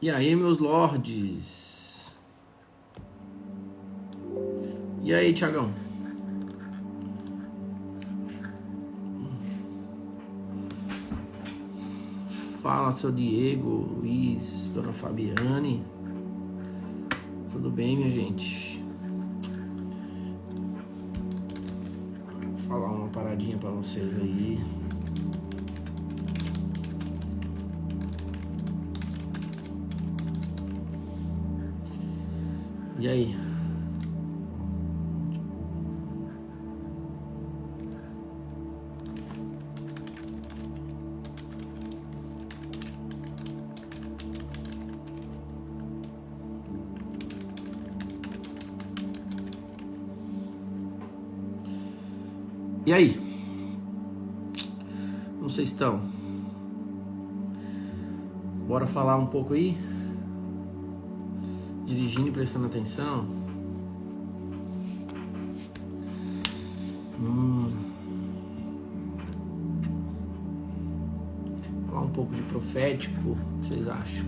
E aí, meus lords? E aí, Thiagão? Fala, seu Diego, Luiz, Dona Fabiane. Tudo bem, minha gente? Vou falar uma paradinha pra vocês aí. E aí? E aí? Como vocês estão? Bora falar um pouco aí? Dirigindo e prestando atenção. Falar um pouco de profético, o que vocês acham?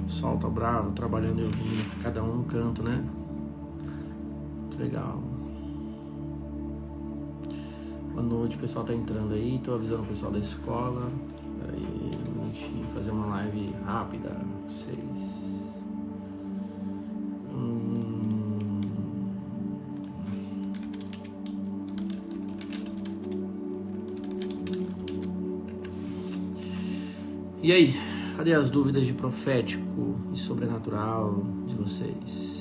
Sol tá bravo, trabalhando eu vim, cada um no canto, né? Legal. Boa noite, o pessoal tá entrando aí, tô avisando o pessoal da escola. Aí, a gente fazer uma live rápida, vocês. E aí, cadê as dúvidas de profético e sobrenatural de vocês?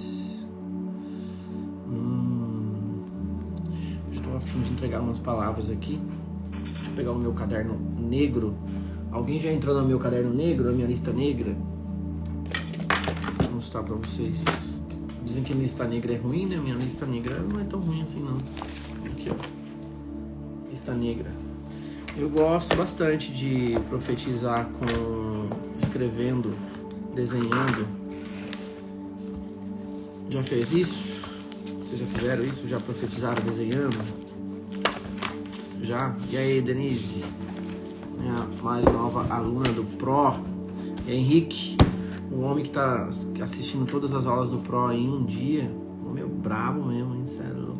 Estou a fim de entregar umas palavras aqui. Deixa eu pegar o meu caderno negro. Alguém já entrou no meu caderno negro, na minha lista negra? Vou mostrar pra vocês. Dizem que a minha lista negra é ruim, né? Minha lista negra não é tão ruim assim, não. Aqui, ó. Lista negra. Eu gosto bastante de profetizar escrevendo, desenhando. Já fez isso? Vocês já fizeram isso? Já profetizaram desenhando? Já? E aí, Denise? Minha mais nova aluna do Pro. E Henrique, o homem que tá assistindo todas as aulas do Pro em um dia. O homem é brabo mesmo, hein? Sério.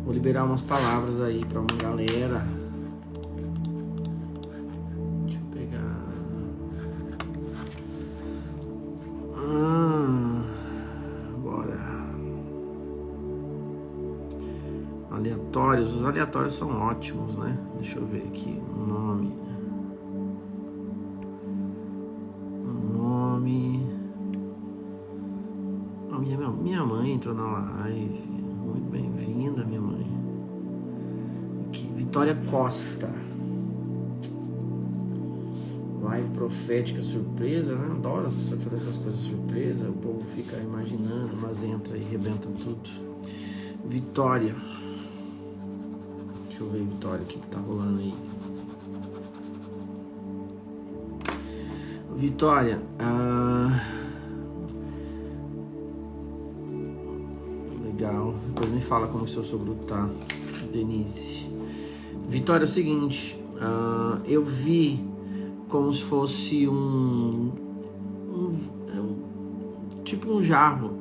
Vou liberar umas palavras aí pra uma galera. Deixa eu pegar. Bora. Aleatórios. Os aleatórios são ótimos, né? Deixa eu ver aqui. Nome. Minha mãe entrou na live. Muito bem-vinda, minha mãe. Aqui, Vitória Costa. Live profética surpresa, né? Adoro você fazer essas coisas surpresa. O povo fica imaginando, mas entra e arrebenta tudo. Vitória. Deixa eu ver, Vitória, o que tá rolando aí? Vitória, legal. Depois me fala como o seu sogro tá, Denise. Vitória, é o seguinte, eu vi como se fosse tipo um jarro,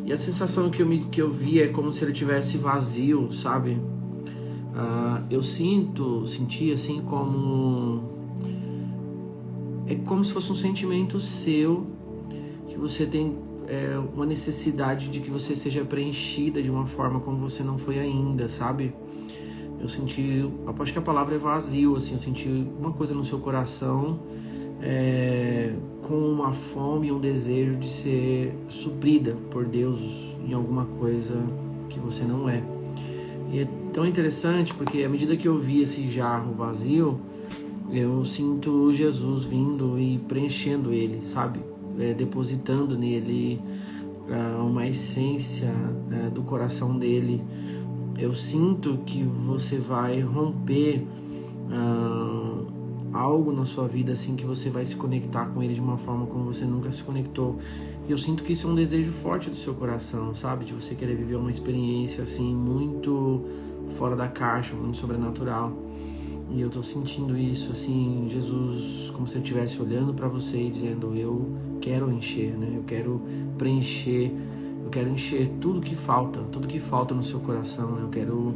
e a sensação que eu vi é como se ele tivesse vazio, sabe? Eu senti assim como é como se fosse um sentimento seu, que você tem uma necessidade de que você seja preenchida de uma forma como você não foi ainda, sabe? Eu senti, acho que a palavra é vazio, assim, eu senti uma coisa no seu coração, com uma fome e um desejo de ser suprida por Deus em alguma coisa que você não é. E é tão interessante porque à medida que eu vi esse jarro vazio, eu sinto Jesus vindo e preenchendo ele, sabe? Depositando nele uma essência do coração dele. Eu sinto que você vai romper algo na sua vida assim que você vai se conectar com Ele de uma forma como você nunca se conectou. E eu sinto que isso é um desejo forte do seu coração, sabe? De você querer viver uma experiência assim muito fora da caixa, muito sobrenatural. E eu tô sentindo isso, assim, Jesus, como se ele estivesse olhando para você e dizendo: eu quero encher, né? Eu quero preencher, eu quero encher tudo que falta no seu coração, né? Eu quero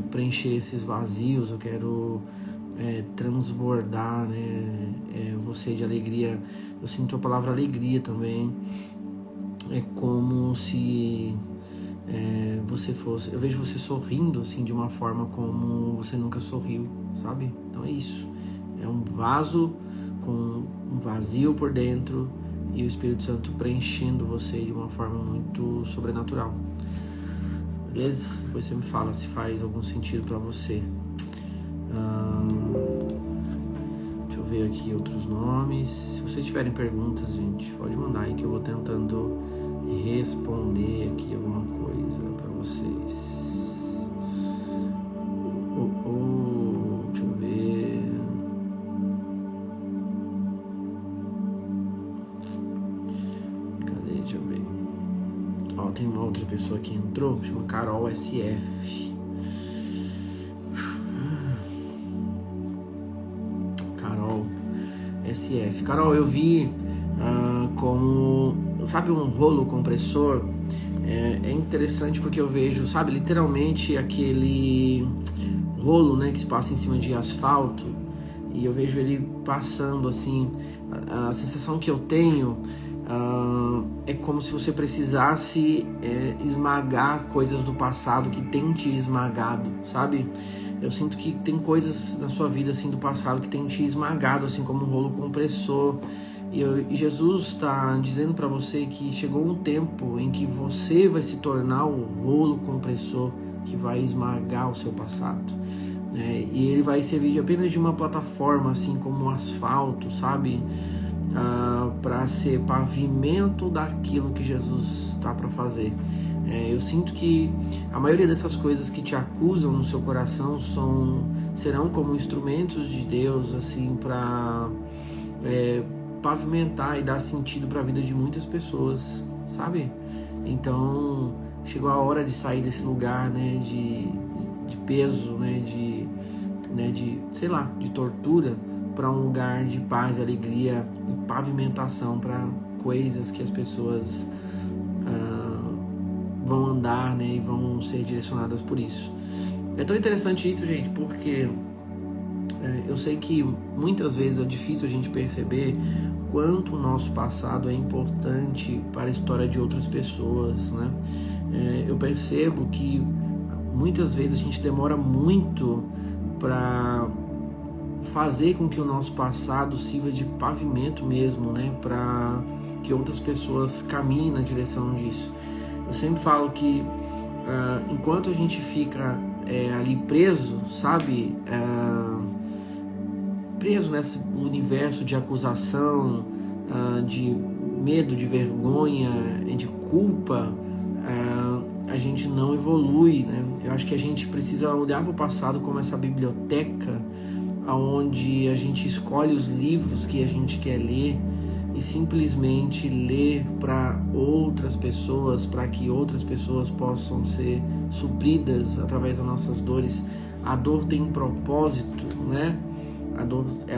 preencher esses vazios, eu quero transbordar, né? Você de alegria. Eu sinto a palavra alegria também. É como se você fosse... Eu vejo você sorrindo assim de uma forma como você nunca sorriu, sabe? Então é isso. É um vaso com um vazio por dentro e o Espírito Santo preenchendo você de uma forma muito sobrenatural. Beleza? Depois você me fala se faz algum sentido para você. Deixa eu ver aqui outros nomes. Se vocês tiverem perguntas, gente, pode mandar aí que eu vou tentando responder aqui alguma coisa para vocês. Deixa eu ver. Cadê? Deixa eu ver. Ó, tem uma outra pessoa que entrou, chama Carol SF. Carol SF. Carol, eu vi como, sabe, um rolo compressor. É interessante porque eu vejo, sabe, literalmente aquele rolo, né, que se passa em cima de asfalto, e eu vejo ele passando assim. A sensação que eu tenho é como se você precisasse esmagar coisas do passado que tem te esmagado, sabe? Eu sinto que tem coisas na sua vida assim do passado que tem te esmagado, assim como um rolo compressor. E Jesus está dizendo para você que chegou um tempo em que você vai se tornar o rolo compressor que vai esmagar o seu passado, né? E ele vai servir apenas de uma plataforma, assim como um asfalto, sabe? Para ser pavimento daquilo que Jesus está para fazer. Eu sinto que a maioria dessas coisas que te acusam no seu coração serão como instrumentos de Deus, assim, para pavimentar e dar sentido para a vida de muitas pessoas, sabe? Então chegou a hora de sair desse lugar, né, de peso, né, de sei lá, de tortura, para um lugar de paz, alegria e pavimentação para coisas que as pessoas vão andar, né, e vão ser direcionadas por isso. É tão interessante isso, gente, porque eu sei que muitas vezes é difícil a gente perceber quanto o nosso passado é importante para a história de outras pessoas, né? Eu percebo que muitas vezes a gente demora muito para fazer com que o nosso passado sirva de pavimento mesmo, né? Para que outras pessoas caminhem na direção disso. Eu sempre falo que enquanto a gente fica ali preso, sabe? Preso nesse universo de acusação, de medo, de vergonha, de culpa, a gente não evolui, né? Eu acho que a gente precisa olhar para o passado como essa biblioteca onde a gente escolhe os livros que a gente quer ler e simplesmente ler para outras pessoas, para que outras pessoas possam ser supridas através das nossas dores. A dor tem um propósito, né? A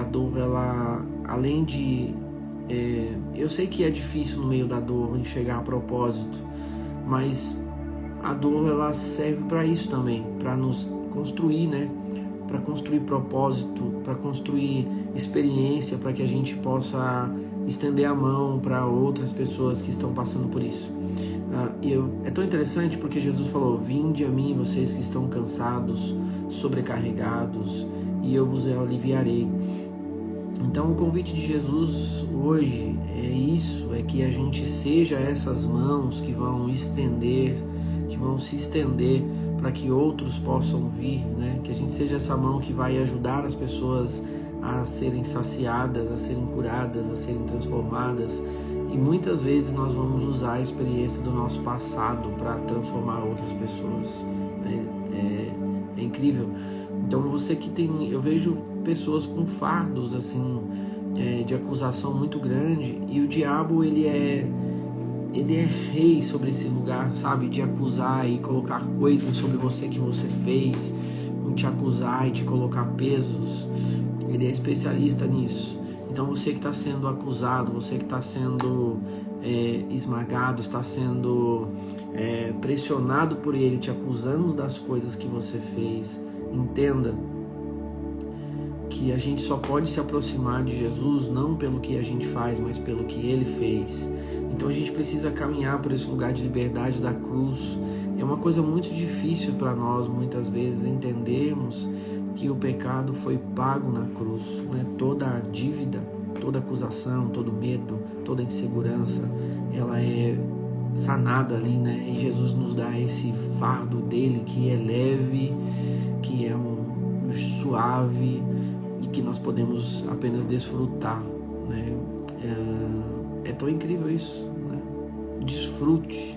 dor, ela, além de... eu sei que é difícil no meio da dor enxergar a propósito, mas a dor, ela serve para isso também, para nos construir, né? Para construir propósito, para construir experiência, para que a gente possa estender a mão para outras pessoas que estão passando por isso. É tão interessante porque Jesus falou: vinde a mim, vocês que estão cansados, sobrecarregados, e eu vos aliviarei. Então o convite de Jesus hoje é isso, é que a gente seja essas mãos que vão se estender para que outros possam vir, né? Que a gente seja essa mão que vai ajudar as pessoas a serem saciadas, a serem curadas, a serem transformadas. E muitas vezes nós vamos usar a experiência do nosso passado para transformar outras pessoas. É incrível. Então você que tem, eu vejo pessoas com fardos assim de acusação muito grande, e o diabo ele é rei sobre esse lugar, sabe, de acusar e colocar coisas sobre você que você fez, te acusar e te colocar pesos. Ele é especialista nisso. Então você que está sendo acusado, você que está sendo esmagado, está sendo pressionado por ele, te acusando das coisas que você fez, entenda que a gente só pode se aproximar de Jesus não pelo que a gente faz, mas pelo que ele fez. Então a gente precisa caminhar por esse lugar de liberdade da cruz. É uma coisa muito difícil para nós muitas vezes entendermos que o pecado foi pago na cruz, né? Toda a dívida, toda acusação, todo medo, toda insegurança, ela é sanada ali, né? E Jesus nos dá esse fardo dele que é leve, que é suave e que nós podemos apenas desfrutar, né? É tão incrível isso, né? Desfrute,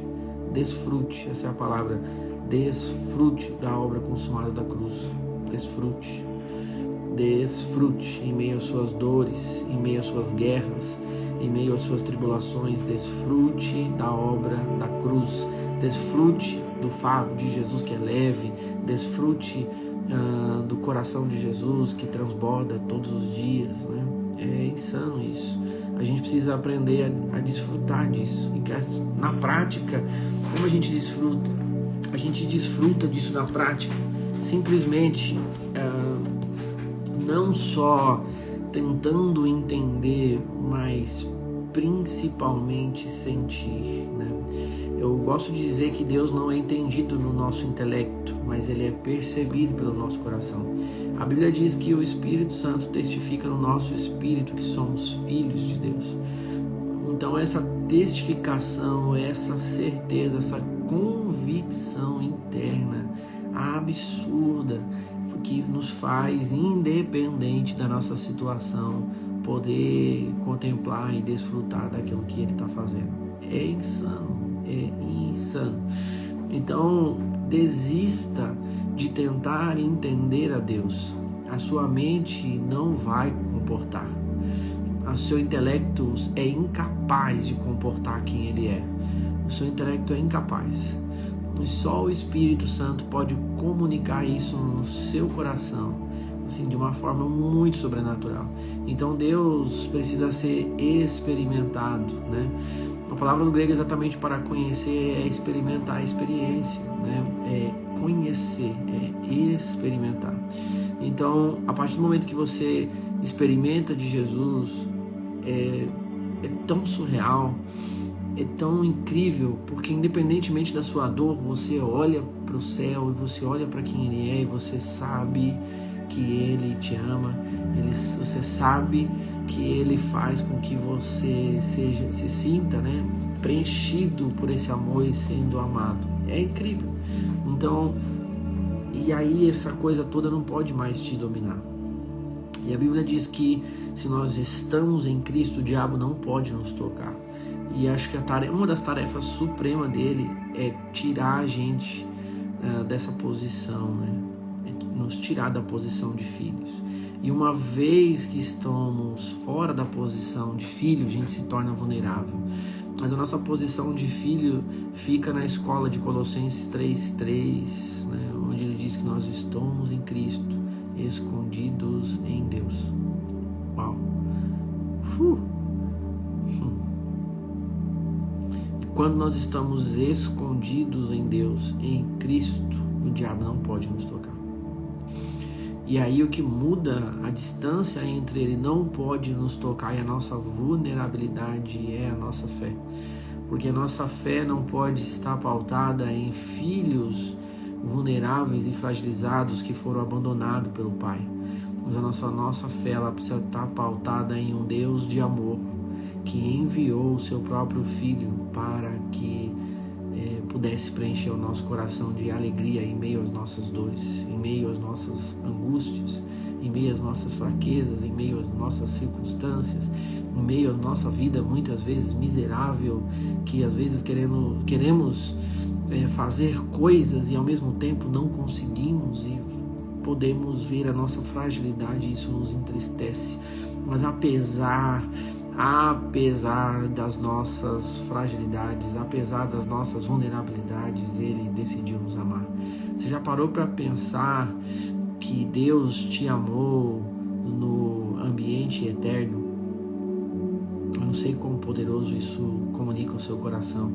essa é a palavra, desfrute da obra consumada da cruz, desfrute em meio às suas dores, em meio às suas guerras, em meio às suas tribulações, desfrute da obra da cruz, desfrute do fardo de Jesus que é leve, desfrute do coração de Jesus que transborda todos os dias, né? É insano isso. A gente precisa aprender a desfrutar disso. E na prática, como a gente desfruta? A gente desfruta disso na prática, simplesmente não só tentando entender, mas principalmente sentir, né? Eu gosto de dizer que Deus não é entendido no nosso intelecto, mas Ele é percebido pelo nosso coração. A Bíblia diz que o Espírito Santo testifica no nosso espírito que somos filhos de Deus. Então essa testificação, essa certeza, essa convicção interna absurda que nos faz, independente da nossa situação, poder contemplar e desfrutar daquilo que Ele está fazendo. É insano. Então, desista de tentar entender a Deus. A sua mente não vai comportar. O seu intelecto é incapaz de comportar quem Ele é. O seu intelecto é incapaz. E só o Espírito Santo pode comunicar isso no seu coração, assim, de uma forma muito sobrenatural. Então Deus precisa ser experimentado, né? A palavra do grego exatamente para conhecer é experimentar a experiência, né? É conhecer, é experimentar. Então, a partir do momento que você experimenta de Jesus, é tão surreal, é tão incrível, porque independentemente da sua dor, você olha para o céu e você olha para quem Ele é e você sabe que Ele te ama, você sabe que Ele faz com que você se sinta, né, preenchido por esse amor e sendo amado. É incrível. Então, e aí essa coisa toda não pode mais te dominar. E a Bíblia diz que se nós estamos em Cristo, o diabo não pode nos tocar. E acho que uma das tarefas supremas dele é tirar a gente dessa posição, né? É nos tirar da posição de filhos. E uma vez que estamos fora da posição de filho, a gente se torna vulnerável. Mas a nossa posição de filho fica na escola de Colossenses 3:3, né? Onde ele diz que nós estamos em Cristo, escondidos em Deus. Uau! Quando nós estamos escondidos em Deus, em Cristo, o diabo não pode nos tocar. E aí o que muda a distância entre ele não pode nos tocar e a nossa vulnerabilidade é a nossa fé. Porque a nossa fé não pode estar pautada em filhos vulneráveis e fragilizados que foram abandonados pelo Pai. Mas a nossa fé ela precisa estar pautada em um Deus de amor, que enviou o seu próprio Filho para que pudesse preencher o nosso coração de alegria em meio às nossas dores, em meio às nossas angústias, em meio às nossas fraquezas, em meio às nossas circunstâncias, em meio à nossa vida muitas vezes miserável, que às vezes queremos fazer coisas e ao mesmo tempo não conseguimos e podemos ver a nossa fragilidade e isso nos entristece. Mas apesar das nossas fragilidades, apesar das nossas vulnerabilidades, Ele decidiu nos amar. Você já parou para pensar que Deus te amou no ambiente eterno? Eu não sei quão poderoso isso comunica o seu coração,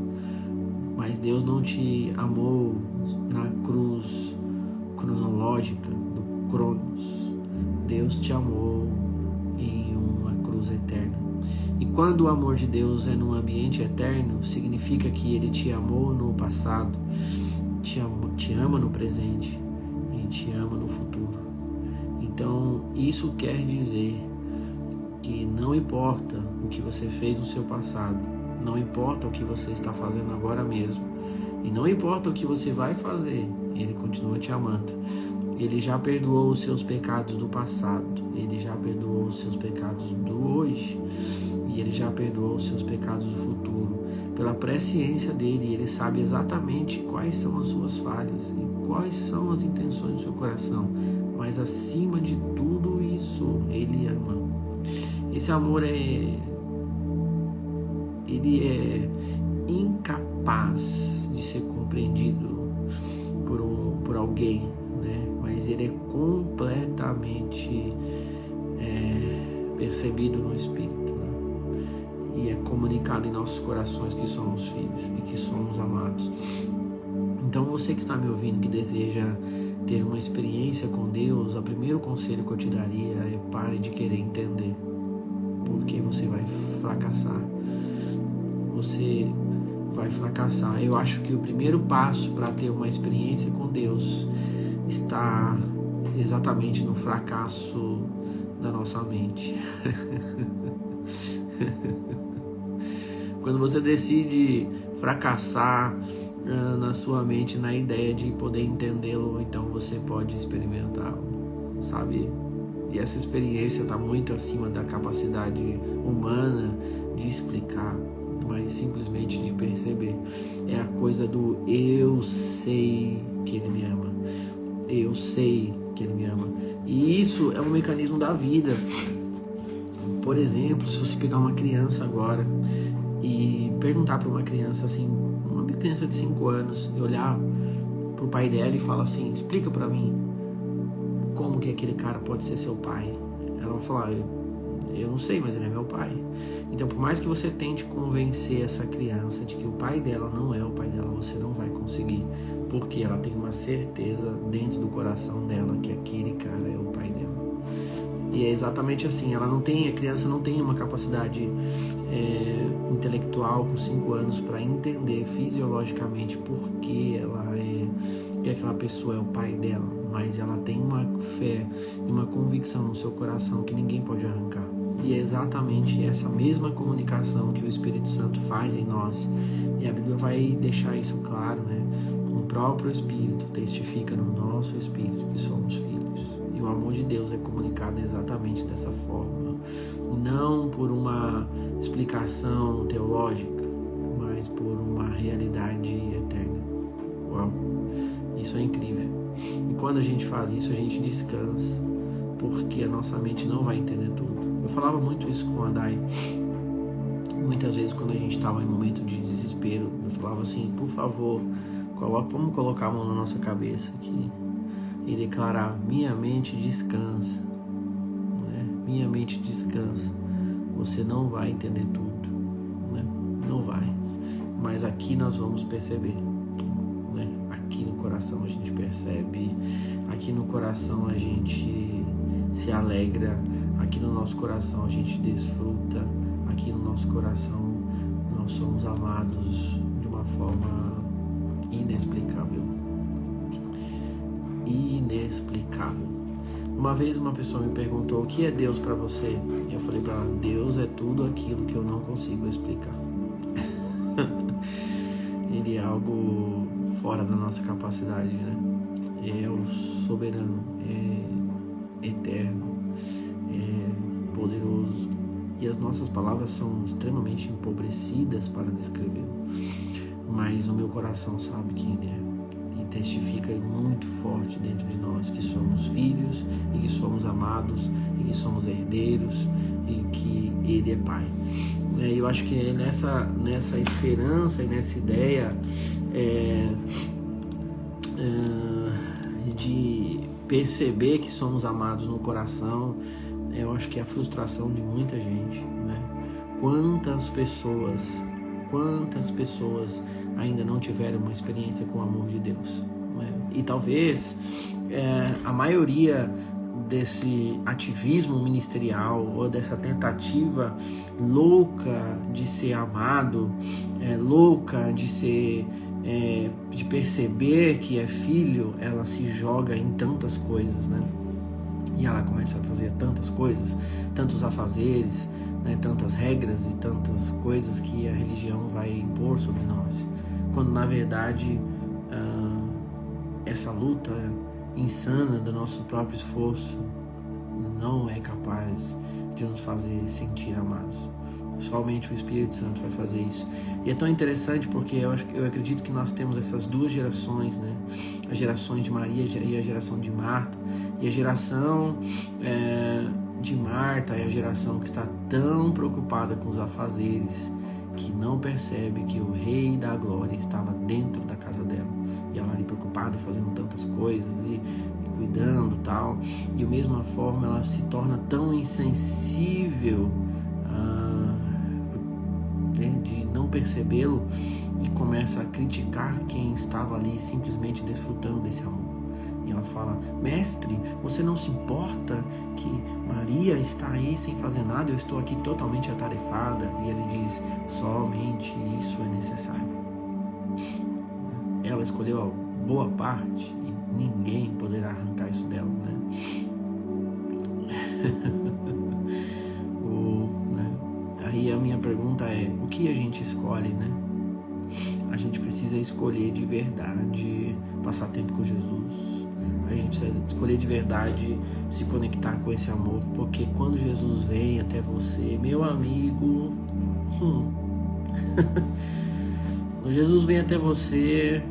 mas Deus não te amou na cruz cronológica do Cronos. Deus te amou em uma cruz eterna. E quando o amor de Deus é num ambiente eterno, significa que Ele te amou no passado, te ama no presente e te ama no futuro. Então, isso quer dizer que não importa o que você fez no seu passado, não importa o que você está fazendo agora mesmo, e não importa o que você vai fazer, Ele continua te amando. Ele já perdoou os seus pecados do passado, Ele já perdoou os seus pecados do hoje, e Ele já perdoou os seus pecados do futuro. Pela presciência dEle, Ele sabe exatamente quais são as suas falhas e quais são as intenções do seu coração. Mas acima de tudo isso, Ele ama. Esse amor Ele é incapaz de ser compreendido por alguém, né? Mas Ele é completamente percebido no Espírito, né? E é comunicado em nossos corações que somos filhos e que somos amados. Então você que está me ouvindo, que deseja ter uma experiência com Deus, o primeiro conselho que eu te daria é: pare de querer entender, porque você vai fracassar. Você vai fracassar. Eu acho que o primeiro passo para ter uma experiência com Deus está exatamente no fracasso da nossa mente. Quando você decide fracassar na sua mente, na ideia de poder entendê-lo, então você pode experimentá-lo, sabe? E essa experiência está muito acima da capacidade humana de explicar, mas simplesmente de perceber. É a coisa do eu sei que Ele me ama. Eu sei que Ele me ama. E isso é um mecanismo da vida. Por exemplo, se você pegar uma criança agora e perguntar para uma criança assim, uma criança de 5 anos, e olhar para o pai dela e falar assim: explica para mim como que aquele cara pode ser seu pai. Ela vai falar: eu não sei, mas ele é meu pai. Então, por mais que você tente convencer essa criança de que o pai dela não é o pai dela, você não vai conseguir, porque ela tem uma certeza dentro do coração dela que aquele cara é o pai dela. E é exatamente assim, a criança não tem uma capacidade intelectual com 5 anos para entender fisiologicamente por que aquela pessoa é o pai dela, mas ela tem uma fé e uma convicção no seu coração que ninguém pode arrancar. E é exatamente essa mesma comunicação que o Espírito Santo faz em nós. E a Bíblia vai deixar isso claro, né? O próprio Espírito testifica no nosso espírito que somos filhos. E o amor de Deus é comunicado exatamente dessa forma. Não por uma explicação teológica, mas por uma realidade eterna. Uau! Isso é incrível. E quando a gente faz isso, a gente descansa, porque a nossa mente não vai entender tudo. Eu falava muito isso com a Dai. Muitas vezes, quando a gente estava em momento de desespero, eu falava assim: por favor, vamos colocar a mão na nossa cabeça aqui e declarar: minha mente descansa, né? Minha mente descansa. Você não vai entender tudo, né? Não vai, mas aqui nós vamos perceber, né? Aqui no coração a gente percebe, aqui no coração a gente se alegra, aqui no nosso coração a gente desfruta, aqui no nosso coração nós somos amados de uma forma inexplicável. Inexplicável. Uma vez uma pessoa me perguntou: o que é Deus para você? E eu falei para ela: Deus é tudo aquilo que eu não consigo explicar. Ele é algo fora da nossa capacidade, né? É o soberano, é eterno, é poderoso. E as nossas palavras são extremamente empobrecidas para descrevê-lo. Mas o meu coração sabe quem Ele é. e testifica muito forte dentro de nós que somos filhos e que somos amados e que somos herdeiros e que Ele é Pai. Eu acho que nessa esperança e nessa ideia de perceber que somos amados no coração, eu acho que é a frustração de muita gente, né? Quantas pessoas ainda não tiveram uma experiência com o amor de Deus, né? E talvez a maioria desse ativismo ministerial ou dessa tentativa louca de ser amado, louca de ser de perceber que é filho, ela se joga em tantas coisas, né? E ela começa a fazer tantas coisas, tantos afazeres, né? Tantas regras e tantas coisas que a religião vai impor sobre nós, quando na verdade essa luta insana do nosso próprio esforço não é capaz de nos fazer sentir amados. Somente o Espírito Santo vai fazer isso. E é tão interessante porque eu acredito que nós temos essas duas gerações, né? A geração de Maria e a geração de Marta. E a geração de Marta é a geração que está tão preocupada com os afazeres que não percebe que o Rei da Glória estava dentro da casa dela. E ela ali preocupada, fazendo tantas coisas e cuidando e tal. E da mesma forma ela se torna tão insensível de não percebê-lo e começa a criticar quem estava ali simplesmente desfrutando desse amor. E ela fala: mestre, você não se importa que Maria está aí sem fazer nada? Eu estou aqui totalmente atarefada. E ele diz: somente isso é necessário. Ela escolheu a boa parte e ninguém poderá arrancar isso dela, né? Aí a minha pergunta é: o que a gente escolhe, né? A gente precisa escolher de verdade passar tempo com Jesus. A gente precisa escolher de verdade se conectar com esse amor, porque quando Jesus vem até você, meu amigo, quando Jesus vem até você,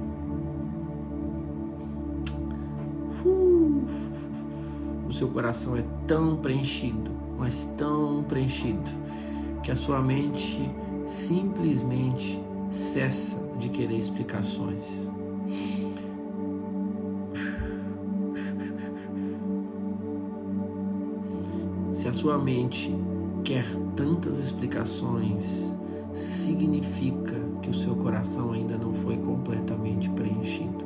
o seu coração é tão preenchido, mas tão preenchido, que a sua mente simplesmente cessa de querer explicações. Se a sua mente quer tantas explicações, significa que o seu coração ainda não foi completamente preenchido.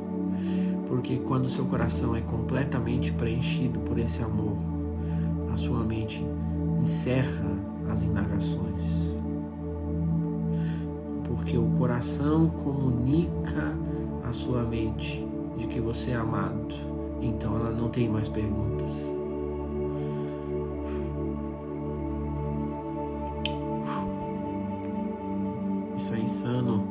Porque quando o seu coração é completamente preenchido por esse amor, a sua mente encerra as indagações. Porque o coração comunica à sua mente de que você é amado, então ela não tem mais perguntas. Isso é insano.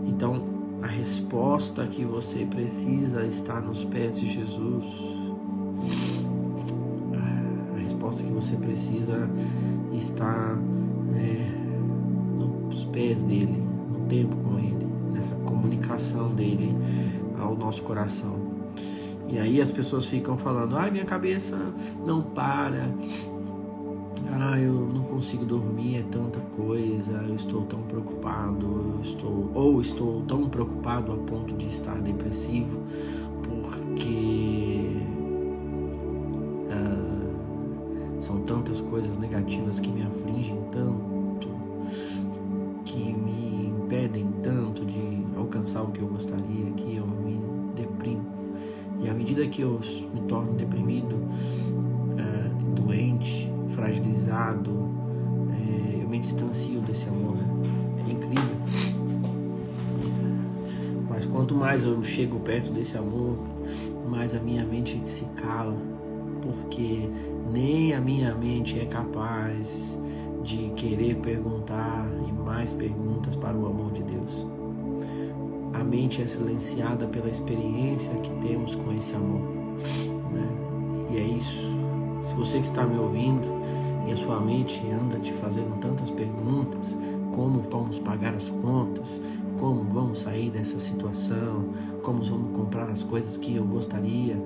Então, a resposta que você precisa está nos pés de Jesus. A resposta que você precisa está nos pés dele, no tempo com ele, nessa comunicação dele ao nosso coração. E aí as pessoas ficam falando: minha cabeça não para, eu não consigo dormir, é tanta coisa, eu estou tão preocupado, estou tão preocupado a ponto de estar depressivo, porque são tantas coisas negativas que me afligem tanto, que me impedem tanto de alcançar o que eu gostaria, que eu me deprimo. E à medida que eu me torno deprimido, doente, fragilizado, eu me distancio desse amor, né? É incrível. Mas quanto mais eu chego perto desse amor, mais a minha mente se cala, porque nem a minha mente é capaz de querer perguntar e mais perguntas para o amor de Deus. A mente é silenciada pela experiência que temos com esse amor, né? E é isso. Se você que está me ouvindo e a sua mente anda te fazendo tantas perguntas: como vamos pagar as contas? Como vamos sair dessa situação? Como vamos comprar as coisas que eu gostaria?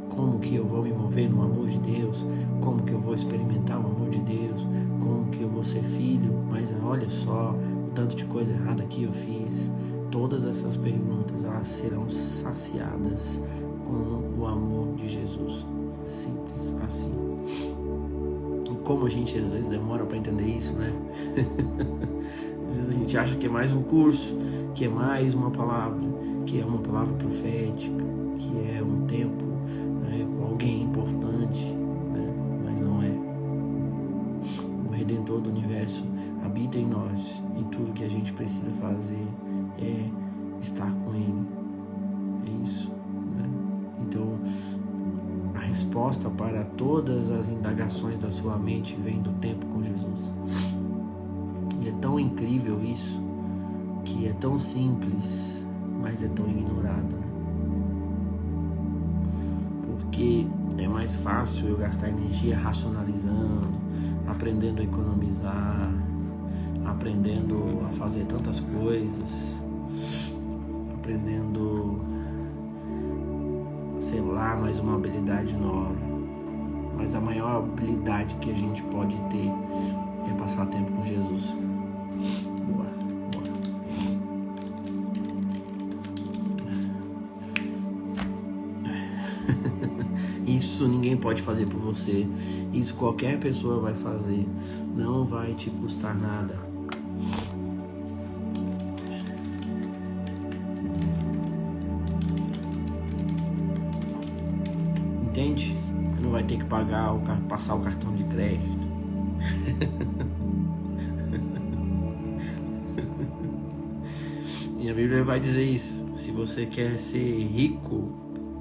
Como que eu vou me mover no amor de Deus? Como que eu vou experimentar o amor de Deus? Como que eu vou ser filho? Mas olha só o tanto de coisa errada que eu fiz. Todas essas perguntas, elas serão saciadas com o amor de Jesus. Simples assim. E como a gente às vezes demora para entender isso, né? Às vezes a gente acha que é mais um curso, que é mais uma palavra, que é uma palavra profética, que é um tempo, né, com alguém importante, né? Mas não é. O Redentor do Universo habita em nós e tudo que a gente precisa fazer é estar com Ele. É isso, né? Então, a resposta para todas as indagações da sua mente vem do tempo com Jesus. E é tão incrível isso, que é tão simples, mas é tão ignorado, né? Porque é mais fácil eu gastar energia racionalizando, aprendendo a economizar, aprendendo a fazer tantas coisas, aprendendo, sei lá, mais uma habilidade nova. Mas a maior habilidade que a gente pode ter é passar tempo com Jesus. Boa. Isso ninguém pode fazer por você. Isso qualquer pessoa vai fazer. Não vai te custar nada. Entende? Não vai ter que passar o cartão de crédito. E a Bíblia vai dizer isso: se você quer ser rico,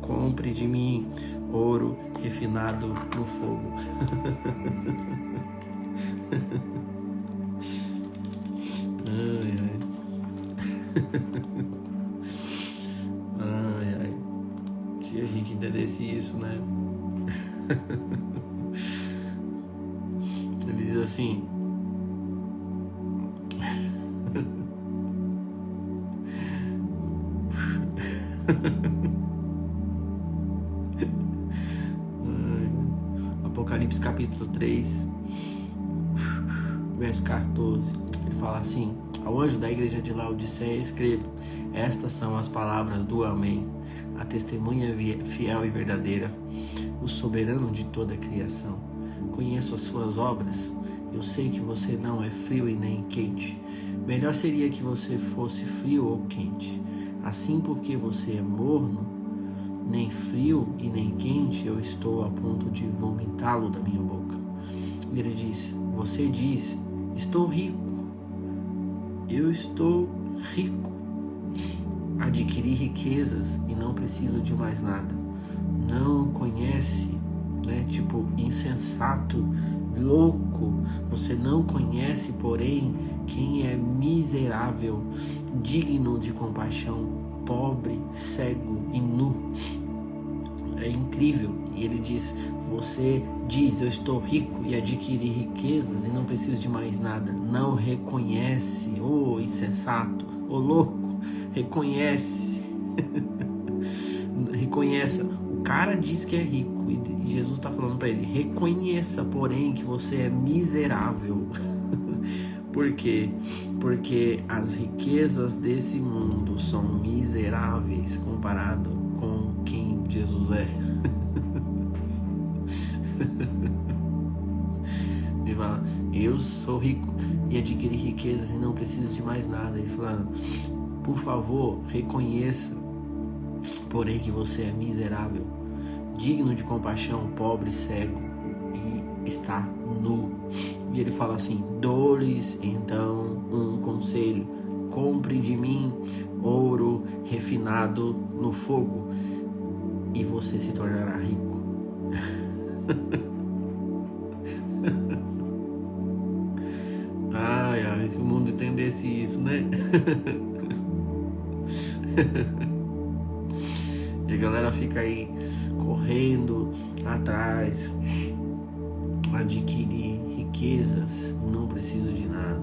compre de mim ouro refinado no fogo. Ai, ai. Ai, ai. Se a gente entendesse isso, né? Ele diz assim: Apocalipse capítulo 3, verso 14, ele fala assim: ao anjo da igreja de Laodiceia escreva: estas são as palavras do Amém, a testemunha fiel e verdadeira, o soberano de toda a criação. Conheço as suas obras, eu sei que você não é frio e nem quente. Melhor seria que você fosse frio ou quente. Assim, porque você é morno, nem frio e nem quente, eu estou a ponto de vomitá-lo da minha boca. Ele disse: você diz, estou rico, eu estou rico, adquiri riquezas e não preciso de mais nada. Não conhece, né? Tipo, insensato, louco, você não conhece, porém, quem é miserável, digno de compaixão, pobre, cego e nu. É incrível. E ele diz: você diz, eu estou rico e adquiri riquezas e não preciso de mais nada. Não reconhece, ô insensato, ô louco, reconhece. Reconheça. O cara diz que é rico e Jesus está falando para ele: reconheça, porém, que você é miserável. Por quê? Porque as riquezas desse mundo são miseráveis comparado com quem Jesus é. Ele fala: eu sou rico e adquiri riquezas e não preciso de mais nada. Ele fala: por favor, reconheça, porém, que você é miserável, digno de compaixão, pobre, cego e está nu. E ele fala assim: dou-lhes então um conselho, compre de mim ouro refinado no fogo e você se tornará rico. Ai, ai, se o mundo entendesse isso, né? E a galera fica aí correndo atrás, adquirir riquezas, não preciso de nada.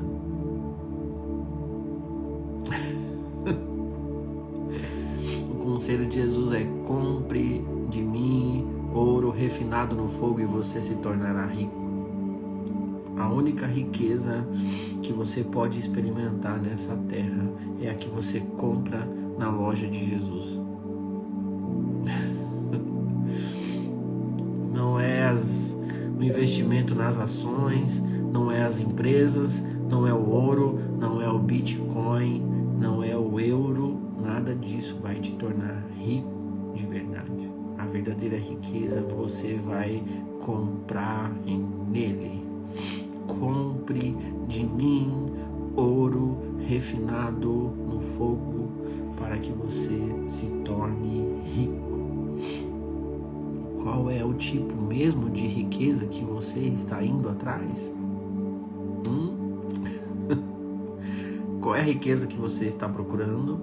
O conselho de Jesus é: compre de mim ouro refinado no fogo e você se tornará rico. A única riqueza que você pode experimentar nessa terra é a que você compra na loja de Jesus. Não é o investimento nas ações, não é as empresas, não é o ouro, não é o Bitcoin, não é o euro, nada disso vai te tornar rico de verdade. A verdadeira riqueza você vai comprar nele. Compre de mim ouro refinado no fogo para que você se torne rico. Qual é o tipo mesmo de riqueza que você está indo atrás? Qual é a riqueza que você está procurando?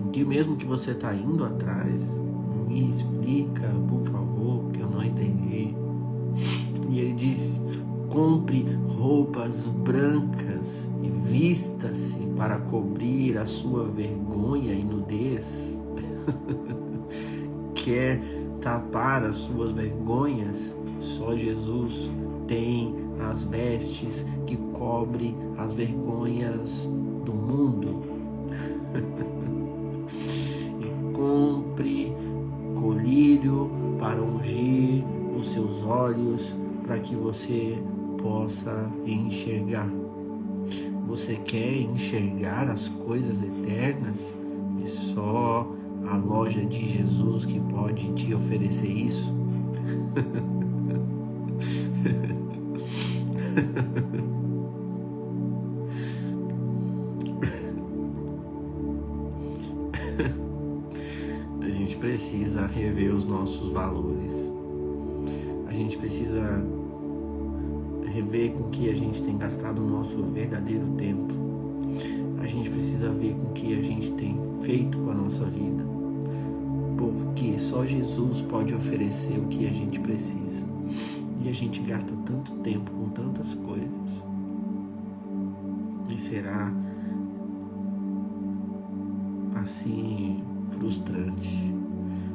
O que mesmo que você está indo atrás? Me explica, por favor, que eu não entendi. E ele disse: compre roupas brancas e vista-se para cobrir a sua vergonha e nudez. Quer tapar as suas vergonhas? Só Jesus tem as vestes que cobrem as vergonhas do mundo. E compre colírio para ungir os seus olhos, para que você possa enxergar. Você quer enxergar as coisas eternas? É só a loja de Jesus que pode te oferecer isso. A gente precisa rever os nossos valores. A gente precisa rever com que a gente tem gastado o nosso verdadeiro tempo. A gente precisa ver com que a gente tem feito com a nossa vida. Porque só Jesus pode oferecer o que a gente precisa. E a gente gasta tanto tempo com tantas coisas. E será assim frustrante.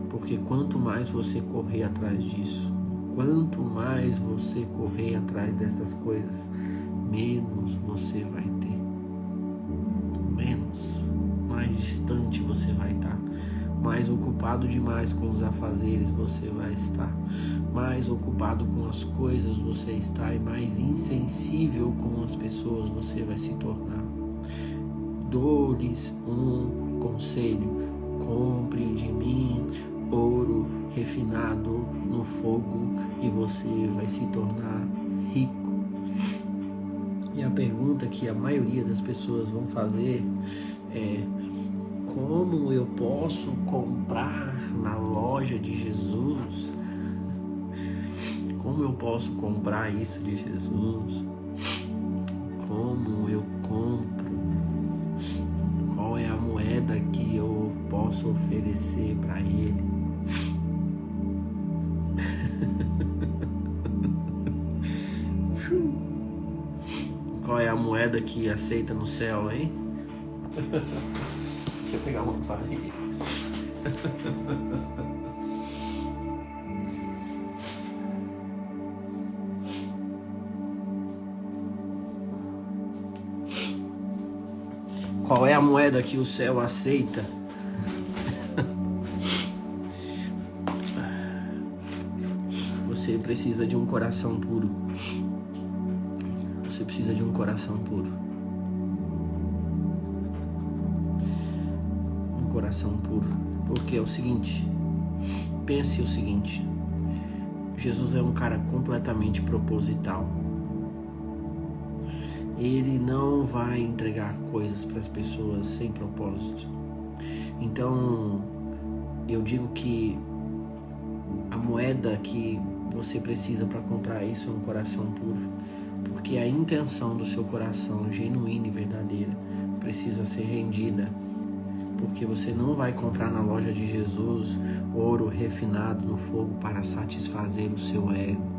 Porque quanto mais você correr atrás disso, quanto mais você correr atrás dessas coisas, menos você vai ter. Mais distante você vai estar. Mais ocupado demais com os afazeres você vai estar. Mais ocupado com as coisas você está, e mais insensível com as pessoas você vai se tornar. Dou-lhes um conselho: compre de mim ouro refinado no fogo e você vai se tornar rico. E a pergunta que a maioria das pessoas vão fazer é: como eu posso comprar na loja de Jesus? Como eu posso comprar isso de Jesus? Como eu compro? Qual é a moeda que eu posso oferecer para ele? Qual é a moeda que aceita no céu, hein? Deixa eu pegar uma toalha aqui. Qual é a moeda que o céu aceita? Você precisa de um coração puro. Você precisa de um coração puro. Um coração puro. Porque é o seguinte, pense o seguinte: Jesus é um cara completamente proposital. Ele não vai entregar coisas para as pessoas sem propósito. Então, eu digo que a moeda que você precisa para comprar isso é um coração puro. Porque a intenção do seu coração, genuína e verdadeira, precisa ser rendida. Porque você não vai comprar na loja de Jesus ouro refinado no fogo para satisfazer o seu ego.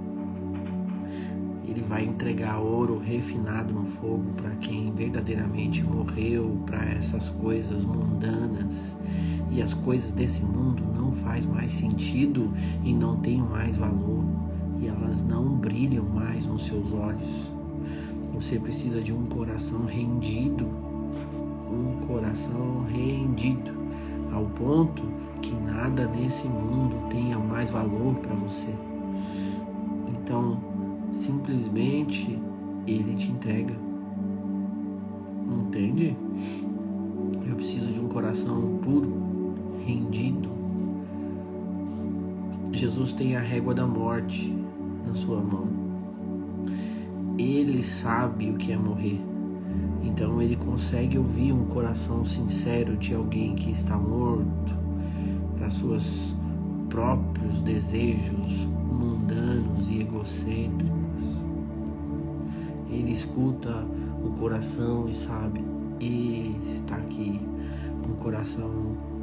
Ele vai entregar ouro refinado no fogo para quem verdadeiramente morreu para essas coisas mundanas. E as coisas desse mundo não faz mais sentido e não têm mais valor. E elas não brilham mais nos seus olhos. Você precisa de um coração rendido. Um coração rendido. Ao ponto que nada nesse mundo tenha mais valor para você. Então, simplesmente Ele te entrega. Entende? Eu preciso de um coração puro, rendido. Jesus tem a régua da morte na sua mão. Ele sabe o que é morrer. Então Ele consegue ouvir um coração sincero de alguém que está morto para seus próprios desejos mundanos e egocêntricos. Ele escuta o coração e sabe, está aqui um coração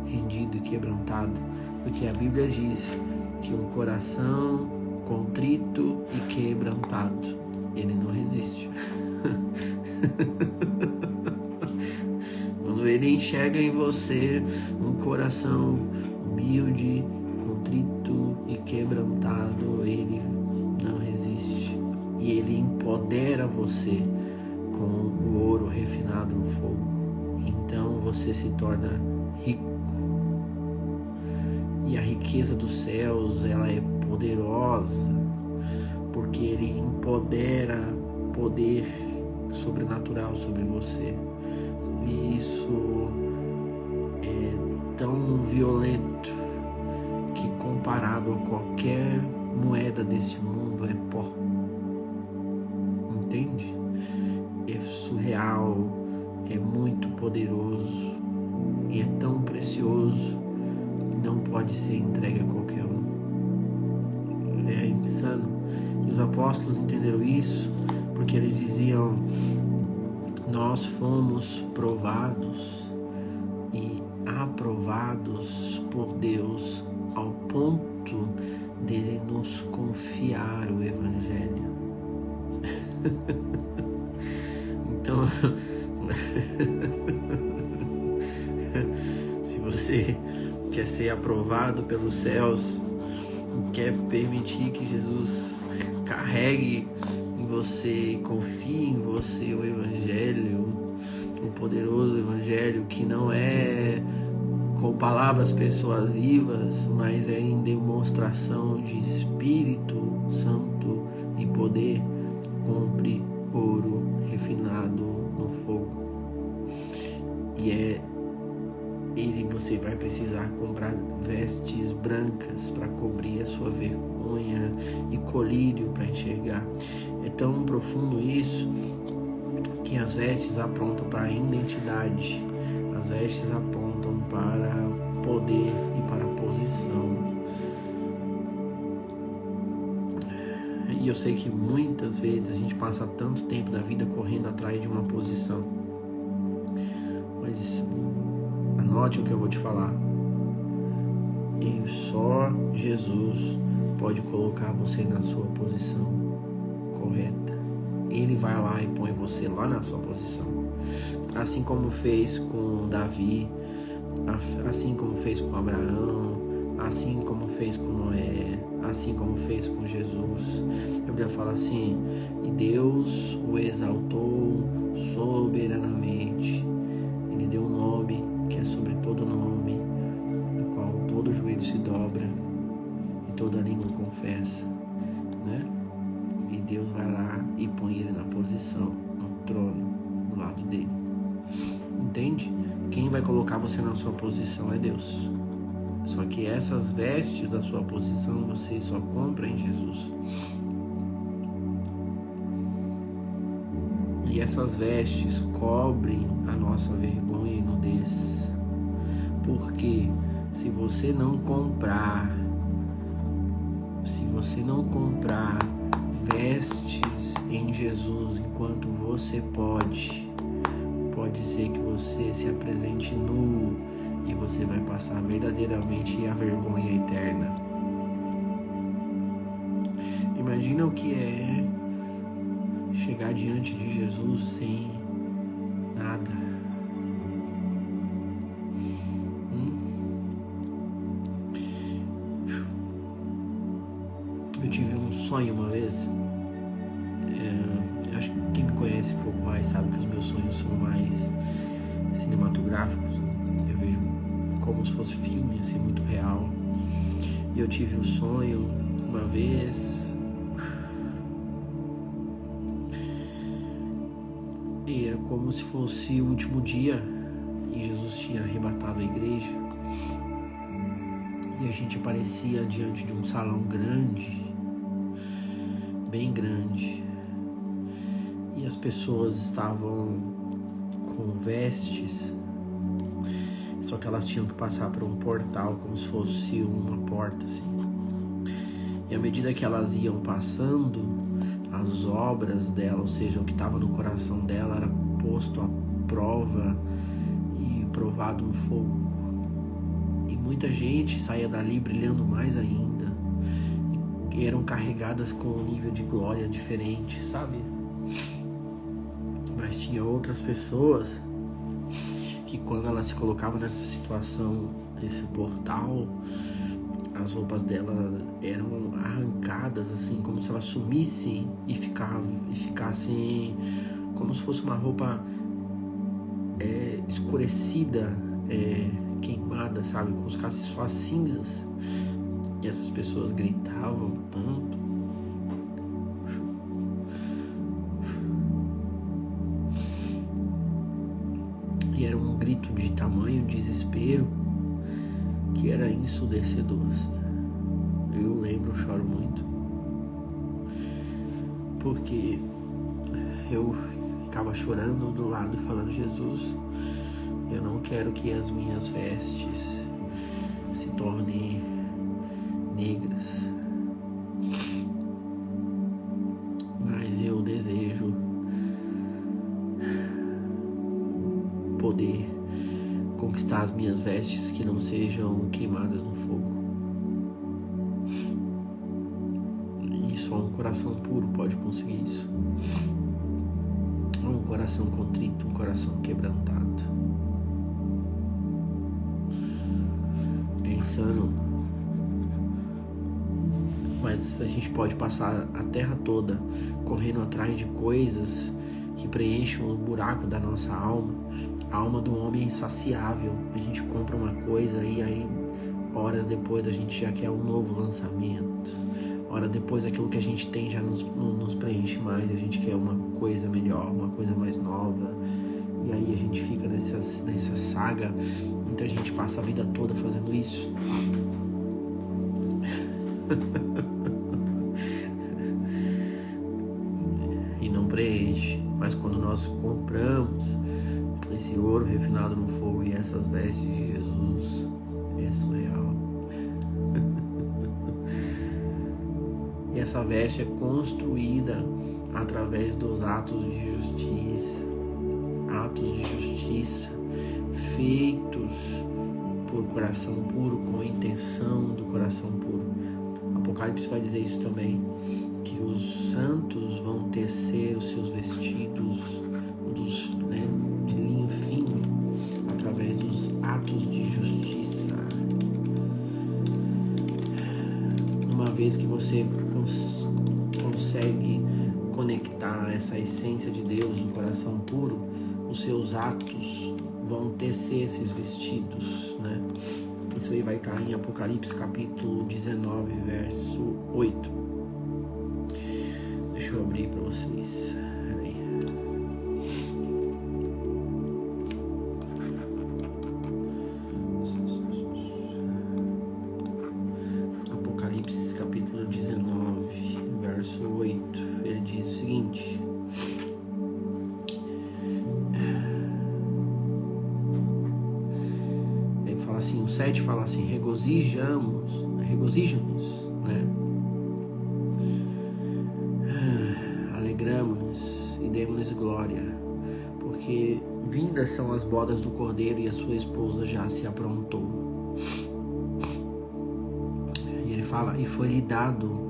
rendido e quebrantado, porque a Bíblia diz que um coração contrito e quebrantado, Ele não resiste. Quando Ele enxerga em você um coração humilde, contrito e quebrantado, Ele não resiste. E Ele empodera você com o ouro refinado no fogo. Então você se torna rico. E a riqueza dos céus, ela é poderosa, porque Ele empodera poder sobrenatural sobre você. E isso é tão violento que, comparado a qualquer moeda deste mundo, é pó. Entende? É surreal, é muito poderoso e é tão precioso que não pode ser entregue a qualquer um. É insano. E os apóstolos entenderam isso porque eles diziam: nós fomos provados e aprovados por Deus ao ponto dele nos confiar o Evangelho. Então, se você quer ser aprovado pelos céus, quer permitir que Jesus carregue em você, confie em você o Evangelho, o poderoso Evangelho que não é com palavras persuasivas, mas é em demonstração de Espírito Santo e poder. Compre ouro refinado no fogo. E você vai precisar comprar vestes brancas para cobrir a sua vergonha e colírio para enxergar. É tão profundo isso que as vestes apontam para a identidade. As vestes apontam para poder e para posição. E eu sei que muitas vezes a gente passa tanto tempo da vida correndo atrás de uma posição. Mas anote o que eu vou te falar. E só Jesus pode colocar você na sua posição correta. Ele vai lá e põe você lá na sua posição. Assim como fez com Davi, assim como fez com Abraão, assim como fez com Noé, assim como fez com Jesus. A Bíblia fala assim: e Deus o exaltou soberanamente. Ele deu um nome que é sobre todo nome, no qual todo joelho se dobra e toda língua confessa, né? E Deus vai lá e põe ele na posição, no trono, do lado dele. Entende? Quem vai colocar você na sua posição é Deus. Só que essas vestes da sua posição você só compra em Jesus. E essas vestes cobrem a nossa vergonha e nudez. Porque se você não comprar vestes em Jesus enquanto você pode ser que você se apresente nu e você vai passar verdadeiramente a vergonha eterna. Imagina o que é chegar diante de Jesus sem nada. Eu tive um sonho uma vez. Acho que quem me conhece um pouco mais sabe que os meus sonhos são mais cinematográficos. Eu vejo como se fosse filme, assim, muito real. E eu tive um sonho uma vez. E era como se fosse o último dia e Jesus tinha arrebatado a igreja. E a gente aparecia diante de um salão grande, bem grande. E as pessoas estavam com vestes, só que elas tinham que passar por um portal, como se fosse uma porta, assim. E à medida que elas iam passando, as obras dela, ou seja, o que estava no coração dela, era posto à prova e provado no fogo. E muita gente saía dali brilhando mais ainda, e eram carregadas com um nível de glória diferente, sabe? Mas tinha outras pessoas que, quando elas se colocavam nessa situação, esse portal, as roupas dela eram arrancadas, assim, como se elas sumissem e ficassem como se fosse uma roupa escurecida, queimada, sabe? Como se ficasse só as cinzas. E essas pessoas gritavam tanto. E era um grito de tamanho desespero que era ensurdecedor. Eu lembro, eu choro muito, porque eu ficava chorando do lado e falando: Jesus, eu não quero que as minhas vestes se tornem negras, mas eu desejo poder conquistar as minhas vestes que não sejam queimadas no fogo. E só um coração puro pode conseguir isso. Um coração contrito, um coração quebrantado. É insano, mas a gente pode passar a terra toda correndo atrás de coisas que preenchem o buraco da nossa alma. A alma do homem é insaciável. A gente compra uma coisa e aí horas depois a gente já quer um novo lançamento. Horas depois aquilo que a gente tem já nos preenche mais. A gente quer uma coisa melhor, uma coisa mais nova. E aí a gente fica nessa saga. Muita gente passa a vida toda fazendo isso. E não preenche. Mas quando nós compramos esse ouro refinado no fogo e essas vestes de Jesus, é surreal. E essa veste é construída através dos atos de justiça. Atos de justiça feitos por coração puro, com a intenção do coração puro. Apocalipse vai dizer isso também, que os santos vão tecer os seus vestidos de linho fino através dos atos de justiça. Uma vez que você consegue conectar essa essência de Deus no coração puro, os seus atos vão tecer esses vestidos, né? Isso aí vai estar em Apocalipse capítulo 19, verso 8. Deixa eu abrir para vocês. Apocalipse capítulo 19, verso 8. Ele diz o seguinte: ele fala assim, o 7 fala assim: regozijamos, né? Alegramos-nos e demos-lhes glória, porque vindas são as bodas do Cordeiro e a sua esposa já se aprontou. E ele fala: e foi-lhe dado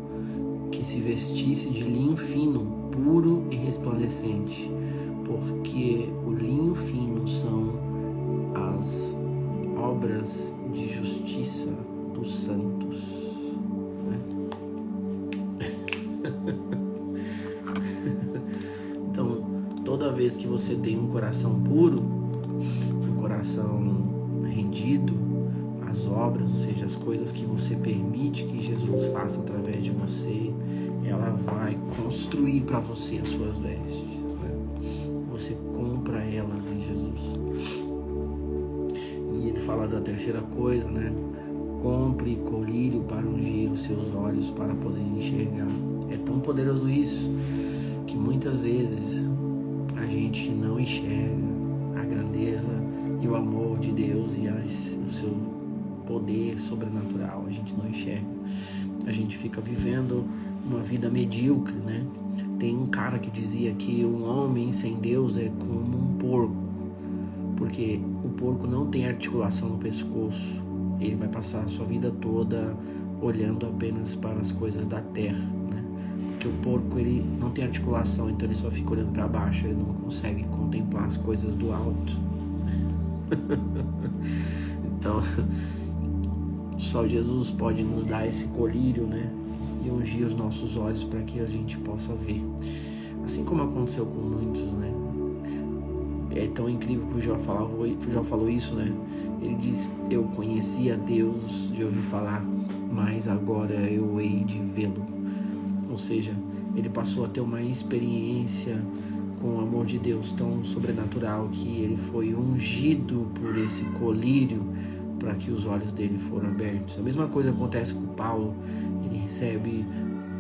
que se vestisse de linho fino, puro e resplandecente, porque o linho fino são as obras de justiça dos santos. Então, toda vez que você tem um coração puro, um coração rendido às obras, ou seja, as coisas que você permite que Jesus faça através de você, ela vai construir para você as suas vestes, né? Você compra elas em Jesus. E ele fala da terceira coisa, né? Compre colírio para ungir os seus olhos para poder enxergar. É tão poderoso isso que muitas vezes a gente não enxerga a grandeza e o amor de Deus e o seu poder sobrenatural. A gente não enxerga. A gente fica vivendo uma vida medíocre, né? Tem um cara que dizia que um homem sem Deus é como um porco, porque o porco não tem articulação no pescoço. Ele vai passar a sua vida toda olhando apenas para as coisas da terra, né? Porque o porco, ele não tem articulação, então ele só fica olhando para baixo, ele não consegue contemplar as coisas do alto. Então, só Jesus pode nos dar esse colírio, né? E ungir os nossos olhos para que a gente possa ver. Assim como aconteceu com muitos, né? É tão incrível que o Jó falou isso, né? Ele diz: eu conhecia Deus de ouvir falar, mas agora eu hei de vê-lo. Ou seja, ele passou a ter uma experiência com o amor de Deus tão sobrenatural que ele foi ungido por esse colírio para que os olhos dele foram abertos. A mesma coisa acontece com Paulo. Ele recebe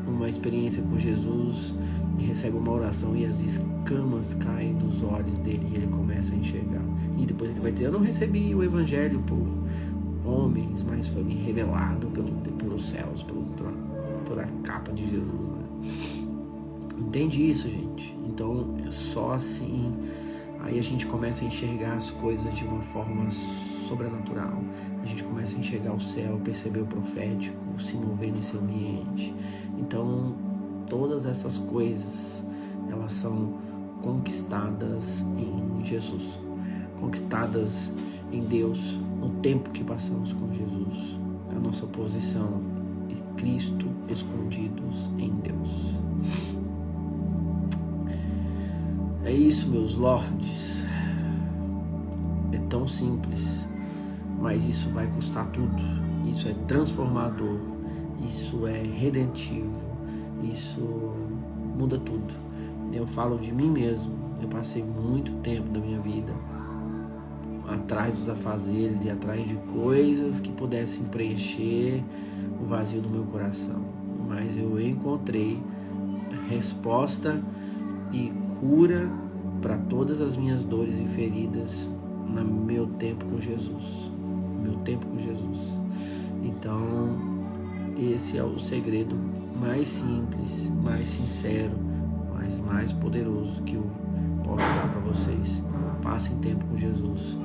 uma experiência com Jesus e recebe uma oração e as escamas caem dos olhos dele e ele começa a enxergar. E depois ele vai dizer: eu não recebi o evangelho por homens, mas foi me revelado pelos céus, por a capa de Jesus, né? Entende isso, gente? Então é só assim. Aí a gente começa a enxergar as coisas de uma forma sobrenatural. A gente começa a enxergar o céu, perceber o profético, se mover nesse ambiente. Então, todas essas coisas, elas são conquistadas em Jesus, conquistadas em Deus, no tempo que passamos com Jesus, a nossa posição em Cristo, escondidos em Deus. É isso, meus lordes. É tão simples, mas isso vai custar tudo. Isso é transformador, isso é redentivo, isso muda tudo. Eu falo de mim mesmo. Eu passei muito tempo da minha vida atrás dos afazeres e atrás de coisas que pudessem preencher o vazio do meu coração, mas eu encontrei resposta e cura para todas as minhas dores e feridas no meu tempo com Jesus. Então, esse é o segredo mais simples, mais sincero, mas mais poderoso que eu posso dar para vocês. Passem tempo com Jesus.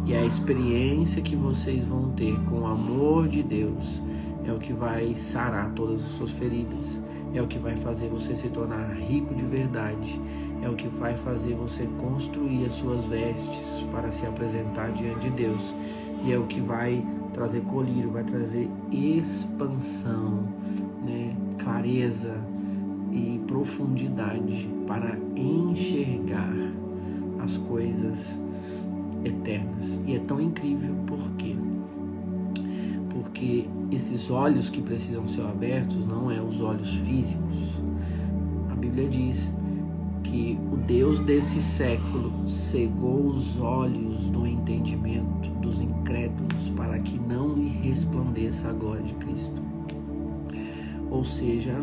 E a experiência que vocês vão ter com o amor de Deus é o que vai sarar todas as suas feridas. É o que vai fazer você se tornar rico de verdade. É o que vai fazer você construir as suas vestes para se apresentar diante de Deus. E é o que vai trazer colírio, vai trazer expansão, né? Clareza e profundidade para enxergar as coisas eternas. E é tão incrível porque esses olhos que precisam ser abertos não é os olhos físicos. A Bíblia diz que o Deus desse século cegou os olhos do entendimento dos incrédulos para que não lhe resplandeça a glória de Cristo. Ou seja,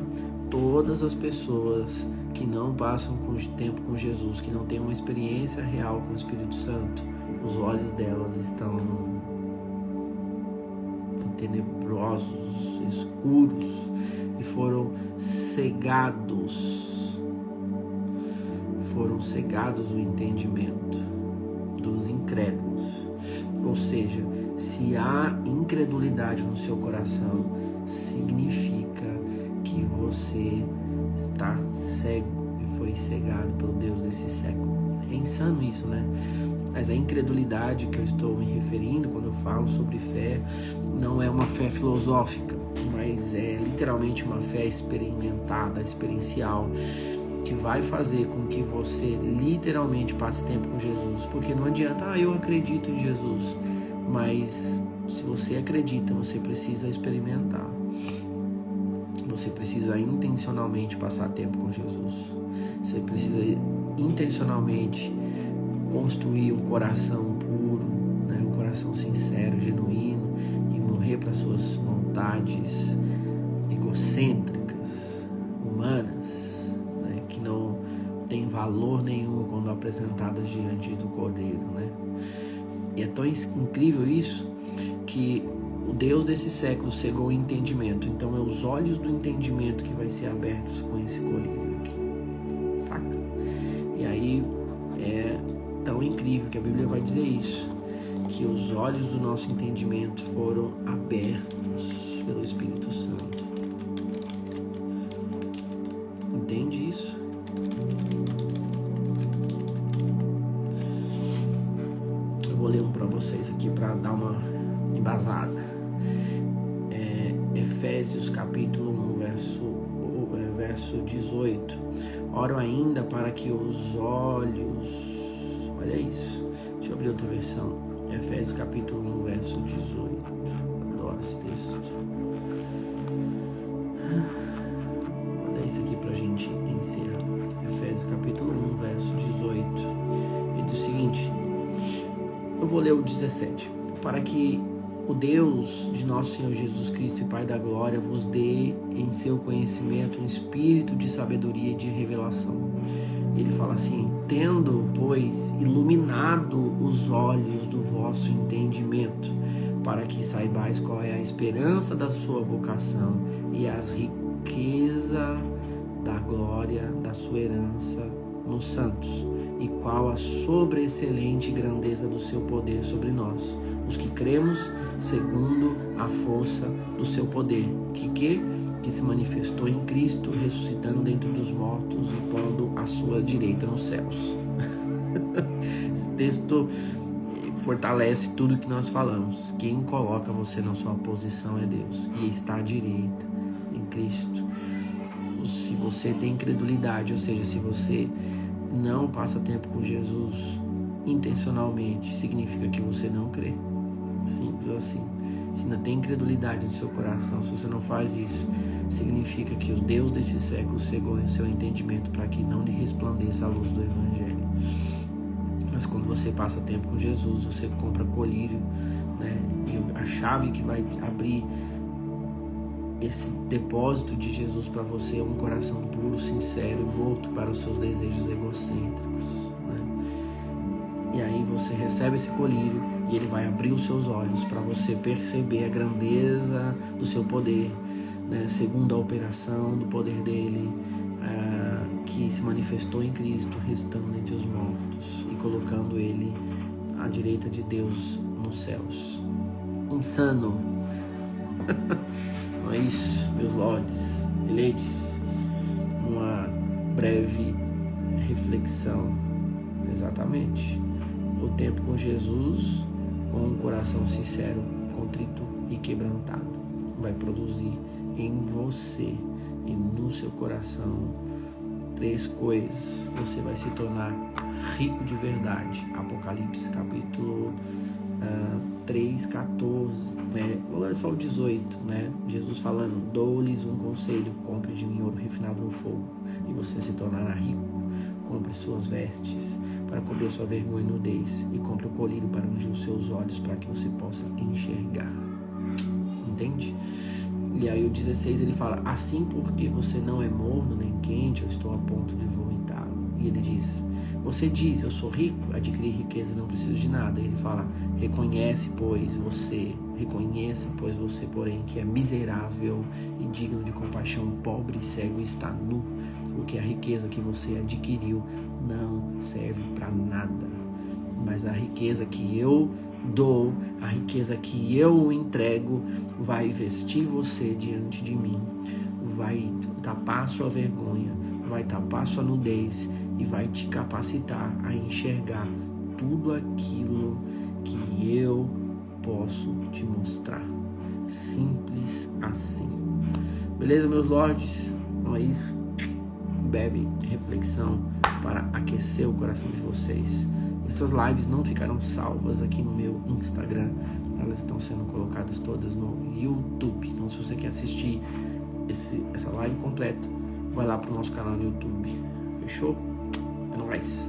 todas as pessoas que não passam tempo com Jesus, que não têm uma experiência real com o Espírito Santo, os olhos delas estão tenebrosos, escuros, e foram cegados o entendimento dos incrédulos. Ou seja, se há incredulidade no seu coração, significa que você está cego e foi cegado pelo Deus desse século. É insano isso, né? Mas a incredulidade que eu estou me referindo quando eu falo sobre fé não é uma fé filosófica, mas é literalmente uma fé experimentada, experiencial, que vai fazer com que você literalmente passe tempo com Jesus. Porque não adianta, eu acredito em Jesus, mas se você acredita, você precisa experimentar. Você precisa intencionalmente passar tempo com Jesus. Você precisa intencionalmente construir um coração puro, né? Um coração sincero, genuíno, e morrer para suas vontades egocêntricas, humanas, né? Que não tem valor nenhum quando apresentadas diante do Cordeiro, né? E é tão incrível isso que o Deus desse século cegou o entendimento. Então é os olhos do entendimento que vai ser abertos com esse colírio aqui, saca? E aí é tão incrível que a Bíblia vai dizer isso, que os olhos do nosso entendimento foram abertos pelo Espírito Santo. Entende isso? Eu vou ler um para vocês aqui para dar uma embasada. Efésios capítulo 1, verso 18. Oro ainda para que os olhos... Olha isso. Deixa eu abrir outra versão. Efésios capítulo 1, verso 18. Adoro esse texto. Olha isso aqui pra gente encerrar. Efésios capítulo 1, verso 18. Ele diz o seguinte. Eu vou ler o 17. Para que o Deus de nosso Senhor Jesus Cristo e Pai da Glória vos dê em seu conhecimento um espírito de sabedoria e de revelação. Ele fala assim, tendo, pois, iluminado os olhos do vosso entendimento, para que saibais qual é a esperança da sua vocação e as riquezas da glória da sua herança nos santos, e qual a sobreexcelente grandeza do seu poder sobre nós, os que cremos segundo a força do seu poder, que se manifestou em Cristo, ressuscitando dentre dos mortos e pondo à sua direita nos céus. Esse texto fortalece tudo que nós falamos. Quem coloca você na sua posição é Deus, e está à direita em Cristo. Se você tem incredulidade, ou seja, se você não passa tempo com Jesus intencionalmente, significa que você não crê. Simples assim. Se ainda tem incredulidade no seu coração, se você não faz isso, significa que o Deus desse século cegou o seu entendimento para que não lhe resplandeça a luz do Evangelho. Mas quando você passa tempo com Jesus, você compra colírio, né? E a chave que vai abrir esse depósito de Jesus para você é um coração puro, sincero e morto para os seus desejos egocêntricos, né? E aí você recebe esse colírio e ele vai abrir os seus olhos para você perceber a grandeza do seu poder, né? Segundo a operação do poder dele, que se manifestou em Cristo, ressuscitando entre os mortos e colocando ele à direita de Deus nos céus. Insano. Não é isso, meus lords e ladies? Uma breve reflexão. Exatamente. O tempo com Jesus, com um coração sincero, contrito e quebrantado, vai produzir em você e no seu coração 3 coisas. Você vai se tornar rico de verdade. Apocalipse capítulo 3:14, né? Olha só o 18, né? Jesus falando, dou-lhes um conselho, compre de mim ouro refinado no fogo, e você se tornará rico. Compre suas vestes para cobrir sua vergonha e nudez, e compre o colírio para ungir os seus olhos, para que você possa enxergar. Entende? E aí o 16 ele fala, assim porque você não é morno nem quente, eu estou a ponto de vomitá-lo. E ele diz, você diz, eu sou rico, adquiri riqueza e não preciso de nada. E ele fala, reconheça, pois você, porém, que é miserável e digno de compaixão, pobre, cego e está nu, porque a riqueza que você adquiriu não serve para nada. Mas a riqueza que eu dou, a riqueza que eu entrego, vai vestir você diante de mim, vai tapar a sua vergonha, vai tapar a sua nudez e vai te capacitar a enxergar tudo aquilo que eu posso te mostrar. Simples assim. Beleza, meus lords? Então é isso. Breve reflexão para aquecer o coração de vocês. Essas lives não ficarão salvas aqui no meu Instagram. Elas estão sendo colocadas todas no YouTube. Então, se você quer assistir essa live completa, vai lá pro nosso canal no YouTube. Fechou? É nóis.